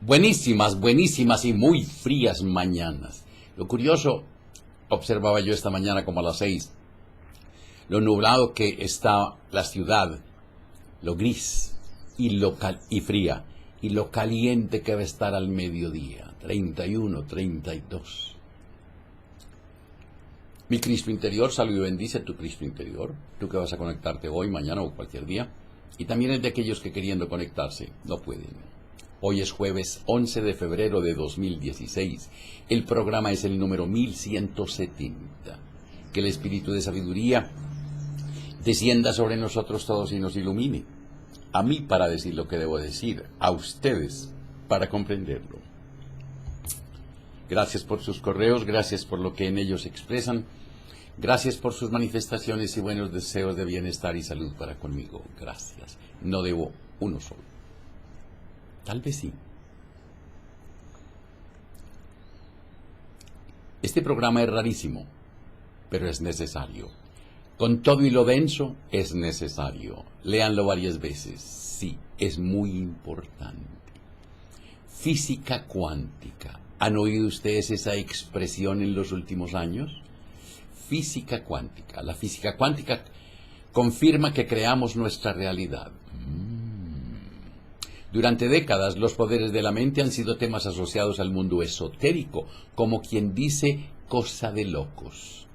Buenísimas, buenísimas y muy frías mañanas. Lo curioso, observaba yo esta mañana como a las 6, lo nublado que está la ciudad, lo gris y fría, y lo caliente que va a estar al mediodía, 31, 32. Mi Cristo interior, salud y bendice tu Cristo interior, tú que vas a conectarte hoy, mañana o cualquier día, y también el de aquellos que queriendo conectarse no pueden. Hoy es jueves 11 de febrero de 2016. El programa es el número 1170. Que el espíritu de sabiduría descienda sobre nosotros todos y nos ilumine. A mí para decir lo que debo decir, a ustedes para comprenderlo. Gracias por sus correos, gracias por lo que en ellos expresan, gracias por sus manifestaciones y buenos deseos de bienestar y salud para conmigo. Gracias. No debo uno solo. Tal vez sí. Este programa es rarísimo, pero es necesario. Con todo y lo denso, es necesario. Léanlo varias veces. Sí, es muy importante. Física cuántica. ¿Han oído ustedes esa expresión en los últimos años? Física cuántica. La física cuántica confirma que creamos nuestra realidad. Durante décadas, los poderes de la mente han sido temas asociados al mundo esotérico, como quien dice, cosa de locos.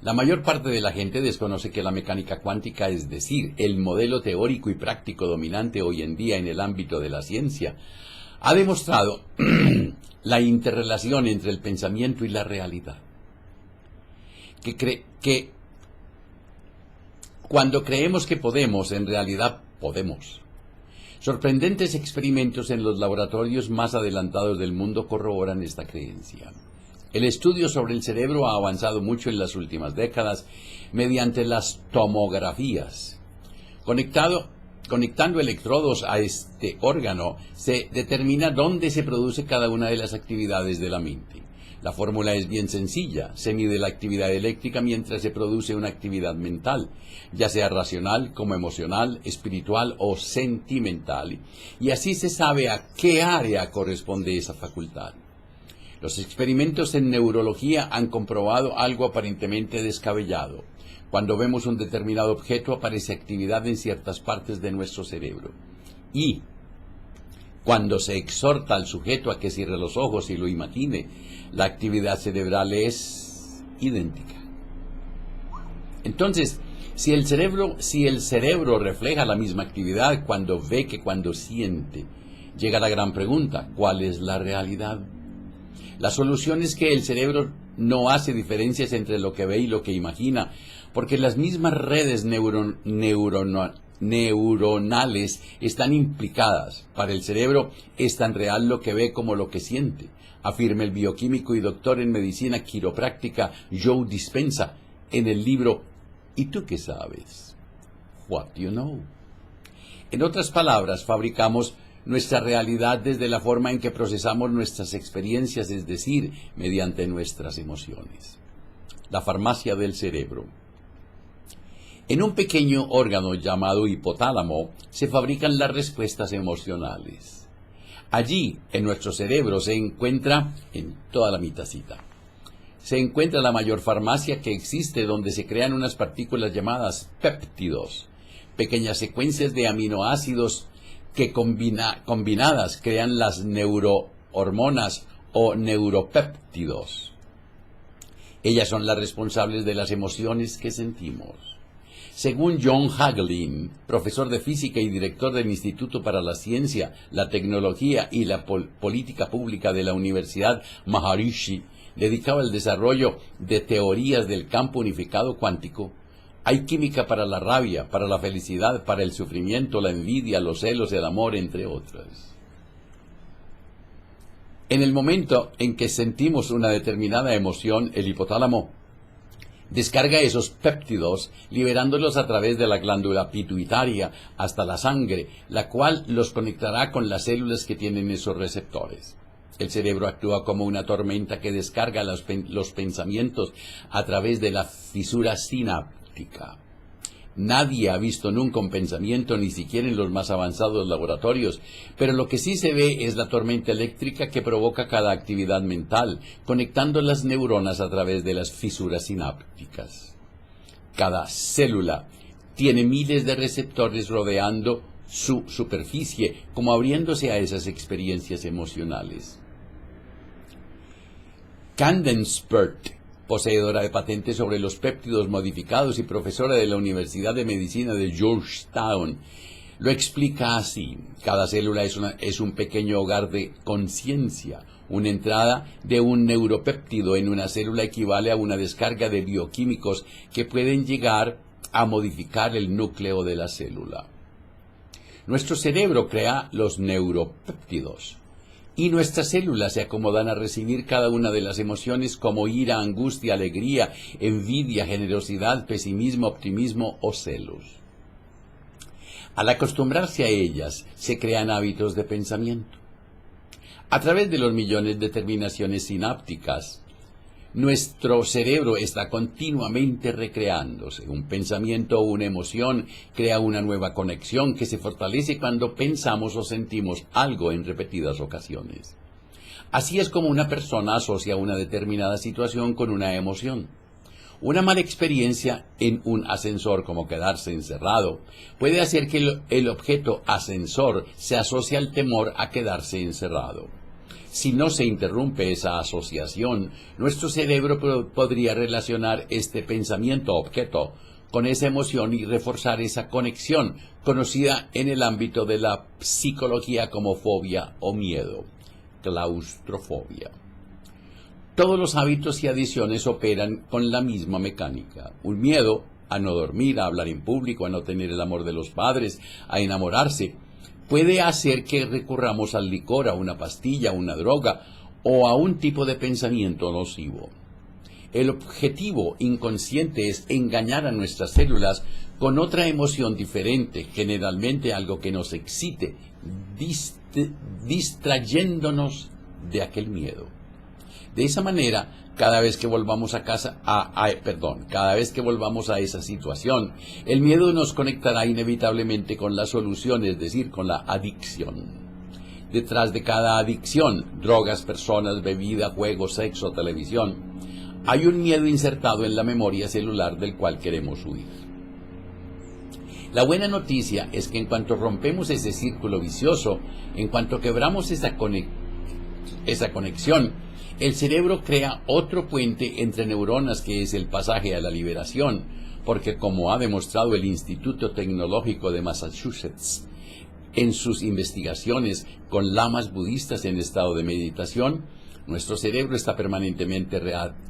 La mayor parte de la gente desconoce que la mecánica cuántica, es decir, el modelo teórico y práctico dominante hoy en día en el ámbito de la ciencia, ha demostrado la interrelación entre el pensamiento y la realidad. Que cuando creemos que podemos, en realidad podemos. Sorprendentes experimentos en los laboratorios más adelantados del mundo corroboran esta creencia. El estudio sobre el cerebro ha avanzado mucho en las últimas décadas mediante las tomografías. Conectando electrodos a este órgano, se determina dónde se produce cada una de las actividades de la mente. La fórmula es bien sencilla. Se mide la actividad eléctrica mientras se produce una actividad mental, ya sea racional, como emocional, espiritual o sentimental, y así se sabe a qué área corresponde esa facultad. Los experimentos en neurología han comprobado algo aparentemente descabellado. Cuando vemos un determinado objeto, aparece actividad en ciertas partes de nuestro cerebro. Y cuando se exhorta al sujeto a que cierre los ojos y lo imagine, la actividad cerebral es idéntica. Entonces, si el cerebro refleja la misma actividad cuando ve que cuando siente, llega la gran pregunta: ¿cuál es la realidad? La solución es que el cerebro no hace diferencias entre lo que ve y lo que imagina, porque las mismas redes neuronales están implicadas. Para el cerebro es tan real lo que ve como lo que siente, afirma el bioquímico y doctor en medicina quiropráctica Joe Dispenza en el libro ¿Y tú qué sabes? What do you know? En otras palabras, fabricamos nuestra realidad desde la forma en que procesamos nuestras experiencias, es decir, mediante nuestras emociones. La farmacia del cerebro. En un pequeño órgano llamado hipotálamo se fabrican las respuestas emocionales. Allí, en nuestro cerebro, se encuentra, en toda la mitacita, se encuentra la mayor farmacia que existe, donde se crean unas partículas llamadas péptidos, pequeñas secuencias de aminoácidos que combinadas crean las neurohormonas o neuropéptidos. Ellas son las responsables de las emociones que sentimos. Según John Hagelin, profesor de física y director del Instituto para la Ciencia, la Tecnología y la Política Pública de la Universidad Maharishi, dedicado al desarrollo de teorías del campo unificado cuántico, hay química para la rabia, para la felicidad, para el sufrimiento, la envidia, los celos, el amor, entre otras. En el momento en que sentimos una determinada emoción, el hipotálamo descarga esos péptidos, liberándolos a través de la glándula pituitaria hasta la sangre, la cual los conectará con las células que tienen esos receptores. El cerebro actúa como una tormenta que descarga los pensamientos a través de la fisura sináptica. Nadie ha visto nunca un pensamiento, ni siquiera en los más avanzados laboratorios, pero lo que sí se ve es la tormenta eléctrica que provoca cada actividad mental, conectando las neuronas a través de las fisuras sinápticas. Cada célula tiene miles de receptores rodeando su superficie, como abriéndose a esas experiencias emocionales. Candace Pert, poseedora de patentes sobre los péptidos modificados y profesora de la Universidad de Medicina de Georgetown, lo explica así: cada célula es un pequeño hogar de conciencia. Una entrada de un neuropéptido en una célula equivale a una descarga de bioquímicos que pueden llegar a modificar el núcleo de la célula. Nuestro cerebro crea los neuropéptidos y nuestras células se acomodan a recibir cada una de las emociones como ira, angustia, alegría, envidia, generosidad, pesimismo, optimismo o celos. Al acostumbrarse a ellas, se crean hábitos de pensamiento. A través de los millones de terminaciones sinápticas, nuestro cerebro está continuamente recreándose. Un pensamiento o una emoción crea una nueva conexión que se fortalece cuando pensamos o sentimos algo en repetidas ocasiones. Así es como una persona asocia una determinada situación con una emoción. Una mala experiencia en un ascensor, como quedarse encerrado, puede hacer que el objeto ascensor se asocie al temor a quedarse encerrado. Si no se interrumpe esa asociación, nuestro cerebro podría relacionar este pensamiento-objeto con esa emoción y reforzar esa conexión, conocida en el ámbito de la psicología como fobia o miedo, claustrofobia. Todos los hábitos y adiciones operan con la misma mecánica. Un miedo a no dormir, a hablar en público, a no tener el amor de los padres, a enamorarse, puede hacer que recurramos al licor, a una pastilla, a una droga o a un tipo de pensamiento nocivo. El objetivo inconsciente es engañar a nuestras células con otra emoción diferente, generalmente algo que nos excite, distrayéndonos de aquel miedo. De esa manera, cada vez que volvamos a esa situación, el miedo nos conectará inevitablemente con la solución, es decir, con la adicción. Detrás de cada adicción, drogas, personas, bebida, juegos, sexo, televisión, hay un miedo insertado en la memoria celular del cual queremos huir. La buena noticia es que en cuanto rompemos ese círculo vicioso, en cuanto quebramos esa conexión, el cerebro crea otro puente entre neuronas que es el pasaje a la liberación, porque como ha demostrado el Instituto Tecnológico de Massachusetts en sus investigaciones con lamas budistas en estado de meditación, nuestro cerebro está permanentemente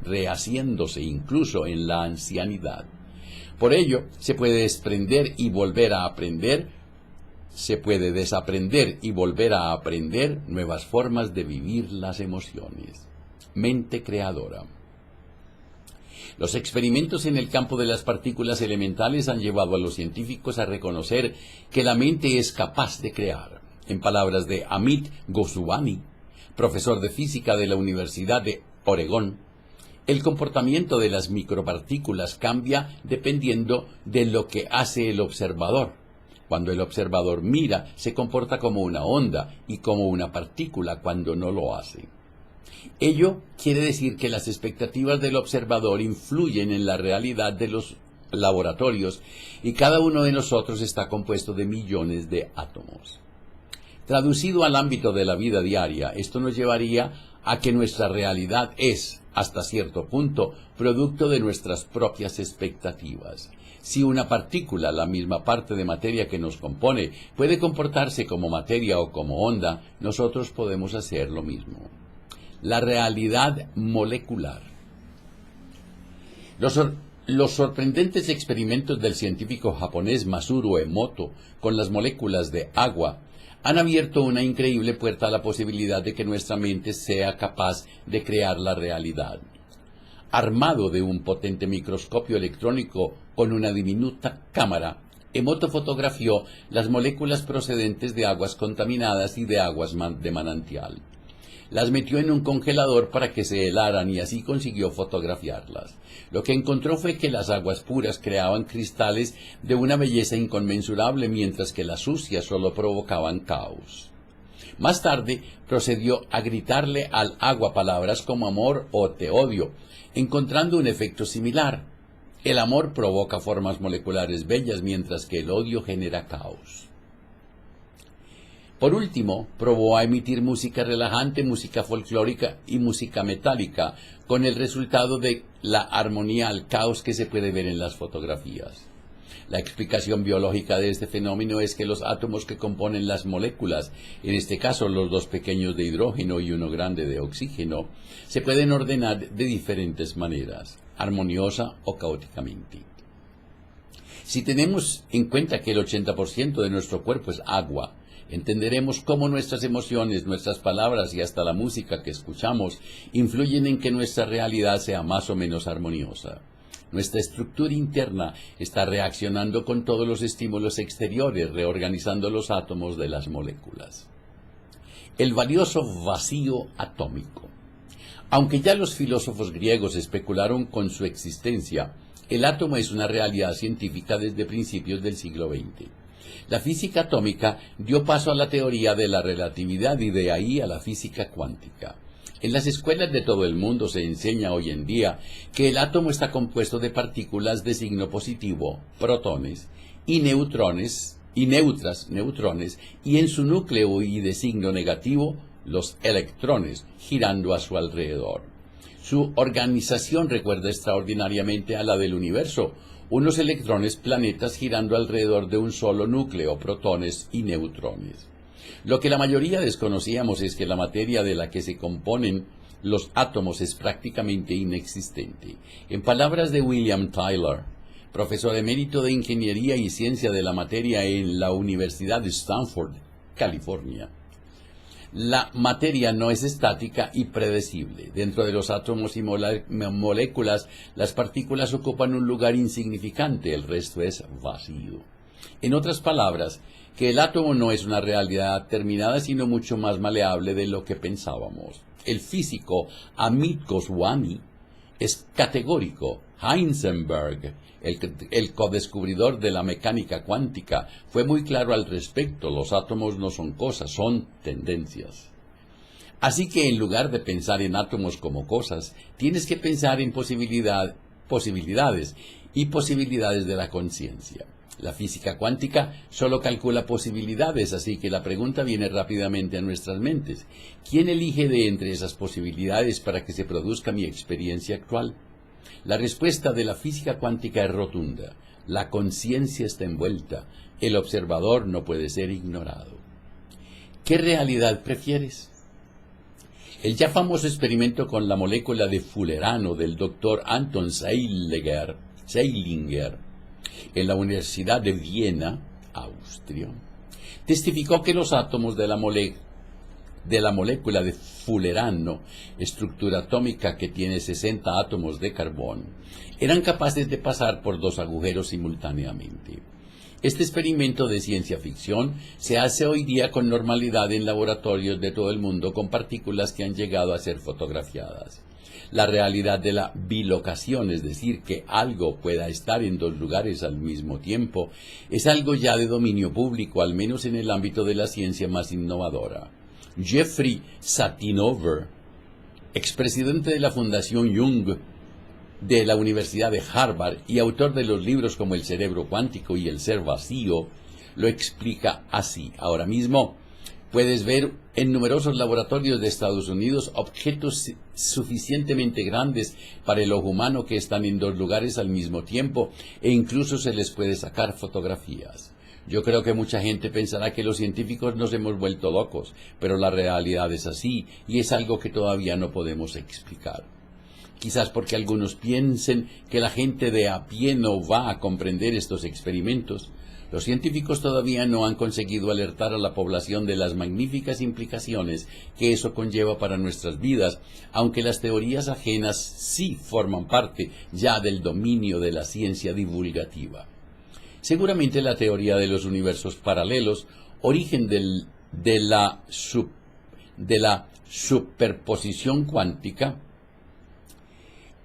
rehaciéndose incluso en la ancianidad. Por ello, se puede desprender y volver a aprender, se puede desaprender y volver a aprender nuevas formas de vivir las emociones. Mente creadora. Los experimentos en el campo de las partículas elementales han llevado a los científicos a reconocer que la mente es capaz de crear. En palabras de Amit Goswami, profesor de física de la Universidad de Oregón, el comportamiento de las micropartículas cambia dependiendo de lo que hace el observador. Cuando el observador mira, se comporta como una onda y como una partícula cuando no lo hace. Ello quiere decir que las expectativas del observador influyen en la realidad de los laboratorios y cada uno de nosotros está compuesto de millones de átomos. Traducido al ámbito de la vida diaria, esto nos llevaría a que nuestra realidad es, hasta cierto punto, producto de nuestras propias expectativas. Si una partícula, la misma parte de materia que nos compone, puede comportarse como materia o como onda, nosotros podemos hacer lo mismo. La realidad molecular. Los sorprendentes experimentos del científico japonés Masaru Emoto con las moléculas de agua han abierto una increíble puerta a la posibilidad de que nuestra mente sea capaz de crear la realidad. Armado de un potente microscopio electrónico con una diminuta cámara, Emoto fotografió las moléculas procedentes de aguas contaminadas y de aguas de manantial. las metió en un congelador para que se helaran y así consiguió fotografiarlas. Lo que encontró fue que las aguas puras creaban cristales de una belleza inconmensurable, mientras que las sucias solo provocaban caos. Más tarde procedió a gritarle al agua palabras como amor o te odio, encontrando un efecto similar. El amor provoca formas moleculares bellas, mientras que el odio genera caos. Por último, probó a emitir música relajante, música folclórica y música metálica, con el resultado de la armonía al caos que se puede ver en las fotografías. La explicación biológica de este fenómeno es que los átomos que componen las moléculas, en este caso los dos pequeños de hidrógeno y uno grande de oxígeno, se pueden ordenar de diferentes maneras, armoniosa o caóticamente. Si tenemos en cuenta que el 80% de nuestro cuerpo es agua, entenderemos cómo nuestras emociones, nuestras palabras y hasta la música que escuchamos influyen en que nuestra realidad sea más o menos armoniosa. Nuestra estructura interna está reaccionando con todos los estímulos exteriores, reorganizando los átomos de las moléculas. El valioso vacío atómico. Aunque ya los filósofos griegos especularon con su existencia, el átomo es una realidad científica desde principios del siglo XX. La física atómica dio paso a la teoría de la relatividad y de ahí a la física cuántica. En las escuelas de todo el mundo se enseña hoy en día que el átomo está compuesto de partículas de signo positivo, protones, y neutrones, y neutrones, y en su núcleo y de signo negativo, los electrones, girando a su alrededor. Su organización recuerda extraordinariamente a la del universo, unos electrones planetas girando alrededor de un solo núcleo, protones y neutrones. Lo que la mayoría desconocíamos es que la materia de la que se componen los átomos es prácticamente inexistente. En palabras de William Tyler, profesor emérito de Ingeniería y Ciencia de la Materia en la Universidad de Stanford, California, la materia no es estática y predecible. Dentro de los átomos y moléculas, las partículas ocupan un lugar insignificante, el resto es vacío. En otras palabras, que el átomo no es una realidad terminada, sino mucho más maleable de lo que pensábamos. El físico Amit Goswami es categórico. Heisenberg, el codescubridor de la mecánica cuántica, fue muy claro al respecto. Los átomos no son cosas, son tendencias. Así que en lugar de pensar en átomos como cosas, tienes que pensar en posibilidades y posibilidades de la conciencia. La física cuántica solo calcula posibilidades, así que la pregunta viene rápidamente a nuestras mentes. ¿Quién elige de entre esas posibilidades para que se produzca mi experiencia actual? La respuesta de la física cuántica es rotunda. La conciencia está envuelta. El observador no puede ser ignorado. ¿Qué realidad prefieres? El ya famoso experimento con la molécula de fulerano del doctor Anton Zeilinger, en la Universidad de Viena, Austria, testificó que los átomos de la molécula de fulerano, estructura atómica que tiene 60 átomos de carbón, eran capaces de pasar por dos agujeros simultáneamente. Este experimento de ciencia ficción se hace hoy día con normalidad en laboratorios de todo el mundo con partículas que han llegado a ser fotografiadas. La realidad de la bilocación, es decir, que algo pueda estar en dos lugares al mismo tiempo, es algo ya de dominio público, al menos en el ámbito de la ciencia más innovadora. Jeffrey Satinover, expresidente de la Fundación Jung de la Universidad de Harvard y autor de los libros como El cerebro cuántico y El ser vacío, lo explica así. Ahora mismo puedes ver en numerosos laboratorios de Estados Unidos objetos suficientemente grandes para el ojo humano que están en dos lugares al mismo tiempo e incluso se les puede sacar fotografías. Yo creo que mucha gente pensará que los científicos nos hemos vuelto locos, pero la realidad es así y es algo que todavía no podemos explicar. Quizás porque algunos piensen que la gente de a pie no va a comprender estos experimentos, los científicos todavía no han conseguido alertar a la población de las magníficas implicaciones que eso conlleva para nuestras vidas, aunque las teorías ajenas sí forman parte ya del dominio de la ciencia divulgativa. Seguramente la teoría de los universos paralelos, origen de la superposición cuántica,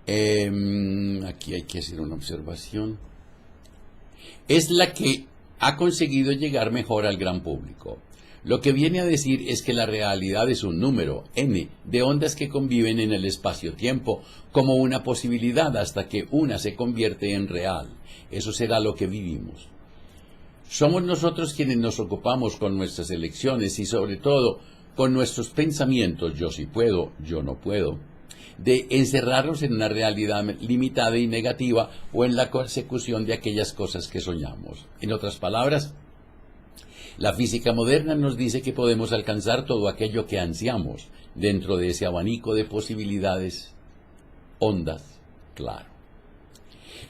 aquí hay que hacer una observación, es la que ha conseguido llegar mejor al gran público. Lo que viene a decir es que la realidad es un número, n, de ondas que conviven en el espacio-tiempo como una posibilidad hasta que una se convierte en real. Eso será lo que vivimos. Somos nosotros quienes nos ocupamos con nuestras elecciones y sobre todo con nuestros pensamientos, yo sí puedo, yo no puedo, de encerrarnos en una realidad limitada y negativa o en la consecución de aquellas cosas que soñamos. En otras palabras, la física moderna nos dice que podemos alcanzar todo aquello que ansiamos dentro de ese abanico de posibilidades, ondas, claro.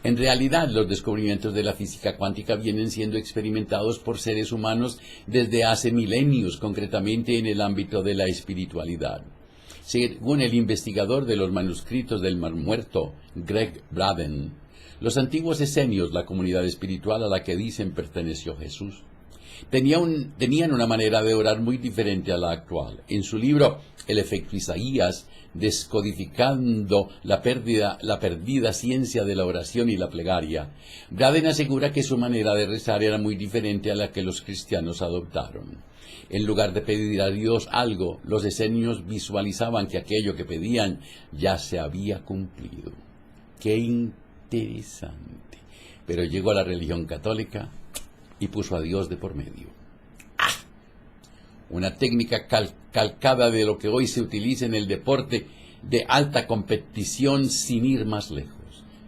En realidad, los descubrimientos de la física cuántica vienen siendo experimentados por seres humanos desde hace milenios, concretamente en el ámbito de la espiritualidad. Según el investigador de los manuscritos del Mar Muerto, Greg Braden, los antiguos esenios, la comunidad espiritual a la que dicen perteneció Jesús, tenían una manera de orar muy diferente a la actual. En su libro El efecto Isaías, descodificando la perdida ciencia de la oración y la plegaria, Braden asegura que su manera de rezar era muy diferente a la que los cristianos adoptaron. En lugar de pedir a Dios algo, los esenios visualizaban que aquello que pedían ya se había cumplido. ¡Qué interesante! Pero llegó a la religión católica y puso a Dios de por medio. ¡Ah! Una técnica calcada de lo que hoy se utiliza en el deporte de alta competición sin ir más lejos.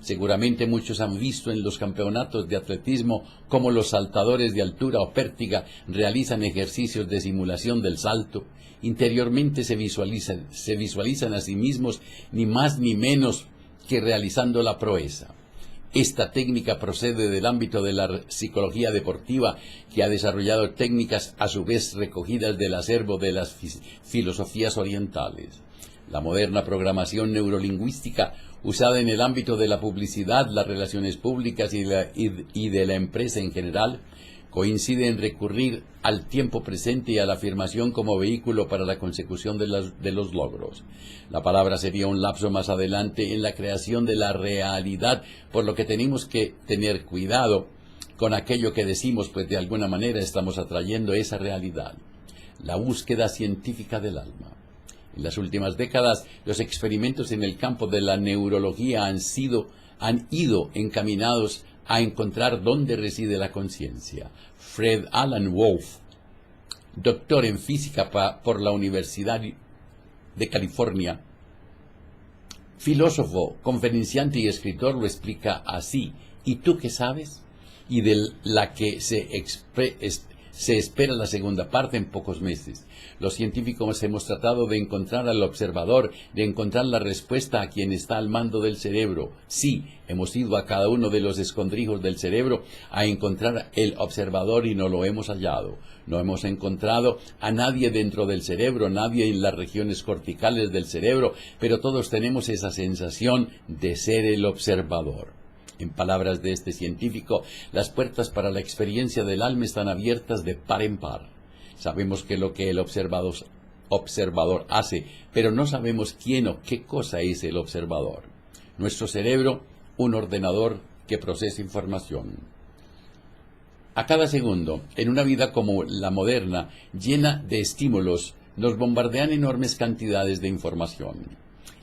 Seguramente muchos han visto en los campeonatos de atletismo cómo los saltadores de altura o pértiga realizan ejercicios de simulación del salto. Interiormente se visualizan a sí mismos ni más ni menos que realizando la proeza. Esta técnica procede del ámbito de la psicología deportiva, que ha desarrollado técnicas a su vez recogidas del acervo de las filosofías orientales. La moderna programación neurolingüística, usada en el ámbito de la publicidad, las relaciones públicas y de la empresa en general, coincide en recurrir al tiempo presente y a la afirmación como vehículo para la consecución de los logros. La palabra sería un lapso más adelante en la creación de la realidad, por lo que tenemos que tener cuidado con aquello que decimos, pues de alguna manera estamos atrayendo esa realidad. La búsqueda científica del alma. En las últimas décadas, los experimentos en el campo de la neurología han ido encaminados a encontrar dónde reside la conciencia. Fred Alan Wolf, doctor en física por la Universidad de California, filósofo, conferenciante y escritor, lo explica así. ¿Y tú qué sabes? Y de la que se espera la segunda parte en pocos meses. Los científicos hemos tratado de encontrar al observador, de encontrar la respuesta a quien está al mando del cerebro. Sí, hemos ido a cada uno de los escondrijos del cerebro a encontrar el observador y no lo hemos hallado. No hemos encontrado a nadie dentro del cerebro, nadie en las regiones corticales del cerebro, pero todos tenemos esa sensación de ser el observador. En palabras de este científico, las puertas para la experiencia del alma están abiertas de par en par. Sabemos que lo que el observador hace, pero no sabemos quién o qué cosa es el observador. Nuestro cerebro, un ordenador que procesa información. A cada segundo, en una vida como la moderna, llena de estímulos, nos bombardean enormes cantidades de información.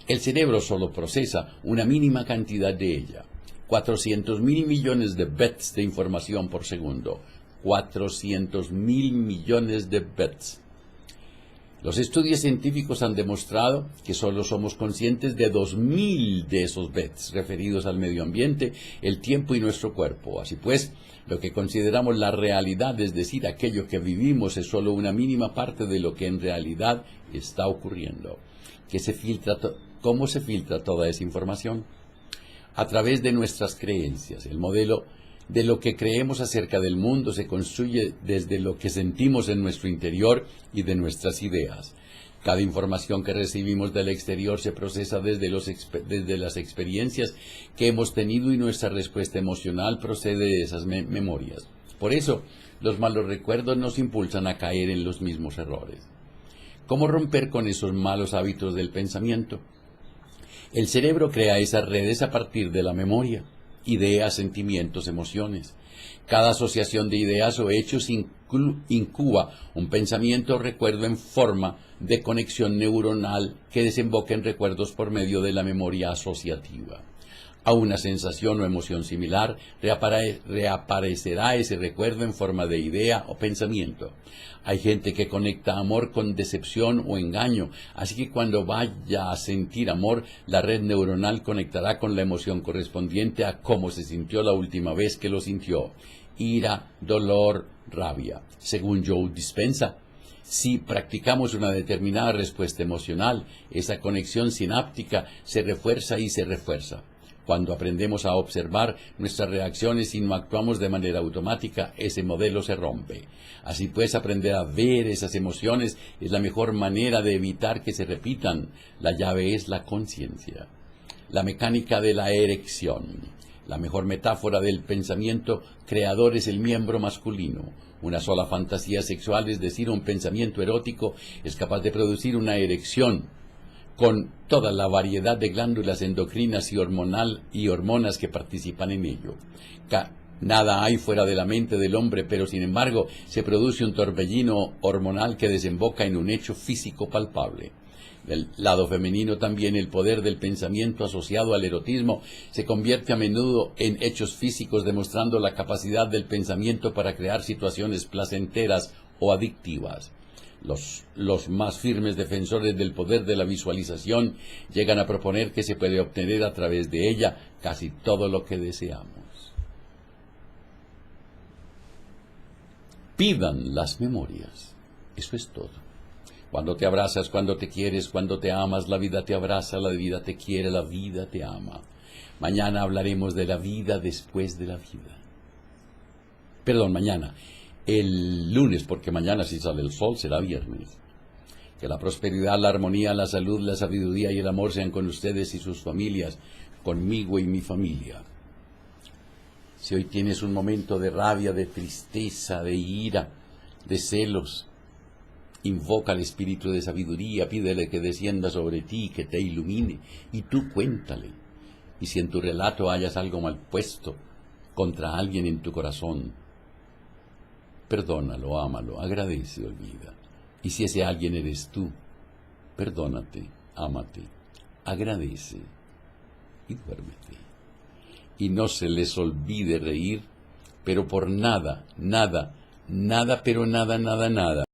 El cerebro solo procesa una mínima cantidad de ella. 400.000 millones de bits de información por segundo. 400.000 millones de bits. Los estudios científicos han demostrado que solo somos conscientes de 2.000 de esos bits referidos al medio ambiente, el tiempo y nuestro cuerpo. Así pues, lo que consideramos la realidad, es decir, aquello que vivimos, es solo una mínima parte de lo que en realidad está ocurriendo. ¿Cómo se filtra toda esa información? A través de nuestras creencias. El modelo de lo que creemos acerca del mundo se construye desde lo que sentimos en nuestro interior y de nuestras ideas. Cada información que recibimos del exterior se procesa desde las experiencias que hemos tenido y nuestra respuesta emocional procede de esas memorias. Por eso, los malos recuerdos nos impulsan a caer en los mismos errores. ¿Cómo romper con esos malos hábitos del pensamiento? El cerebro crea esas redes a partir de la memoria, ideas, sentimientos, emociones. Cada asociación de ideas o hechos incuba un pensamiento o recuerdo en forma de conexión neuronal que desemboca en recuerdos por medio de la memoria asociativa. A una sensación o emoción similar reaparecerá ese recuerdo en forma de idea o pensamiento. Hay gente que conecta amor con decepción o engaño, así que cuando vaya a sentir amor, la red neuronal conectará con la emoción correspondiente a cómo se sintió la última vez que lo sintió. Ira, dolor, rabia. Según Joe Dispenza, si practicamos una determinada respuesta emocional, esa conexión sináptica se refuerza y se refuerza. Cuando aprendemos a observar nuestras reacciones y no actuamos de manera automática, ese modelo se rompe. Así pues, aprender a ver esas emociones es la mejor manera de evitar que se repitan. La llave es la conciencia. La mecánica de la erección. La mejor metáfora del pensamiento creador es el miembro masculino. Una sola fantasía sexual, es decir, un pensamiento erótico, es capaz de producir una erección con toda la variedad de glándulas endocrinas y hormonas que participan en ello. Nada hay fuera de la mente del hombre, pero sin embargo se produce un torbellino hormonal que desemboca en un hecho físico palpable. Del lado femenino también el poder del pensamiento asociado al erotismo se convierte a menudo en hechos físicos, demostrando la capacidad del pensamiento para crear situaciones placenteras o adictivas. Los más firmes defensores del poder de la visualización llegan a proponer que se puede obtener a través de ella casi todo lo que deseamos. Pidan las memorias. Eso es todo. Cuando te abrazas, cuando te quieres, cuando te amas, la vida te abraza, la vida te quiere, la vida te ama. Mañana hablaremos de la vida después de la vida. Perdón, mañana. El lunes, porque mañana si sale el sol será viernes. Que la prosperidad, la armonía, la salud, la sabiduría y el amor sean con ustedes y sus familias, conmigo y mi familia. Si hoy tienes un momento de rabia, de tristeza, de ira, de celos, invoca al espíritu de sabiduría, pídele que descienda sobre ti, que te ilumine, y tú cuéntale. Y si en tu relato hayas algo mal puesto contra alguien en tu corazón, perdónalo, ámalo, agradece, olvida. Y si ese alguien eres tú, perdónate, ámate, agradece y duérmete. Y no se les olvide reír, pero por nada, nada, nada, pero nada, nada, nada.